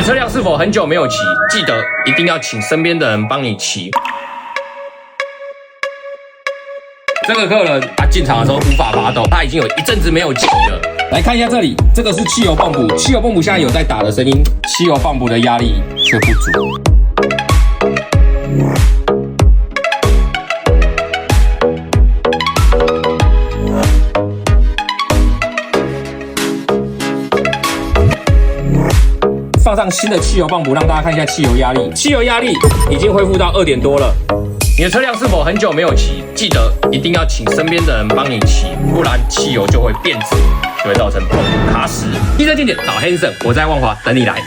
车辆是否很久没有骑？记得一定要请身边的人帮你骑。这个客人他进场的时候无法发动，他已经有一阵子没有骑了。来看一下这里，这个是汽油泵补，汽油泵补现在有在打的声音，汽油泵补的压力却不足。放上新的汽油泵补，让大家看一下汽油压力。汽油压力已经恢复到2点多了。你的车辆是否很久没有骑？记得一定要请身边的人帮你骑，不然汽油就会变质，就会造成泵卡死。汽车见解找 Hanson， 我在万华等你来。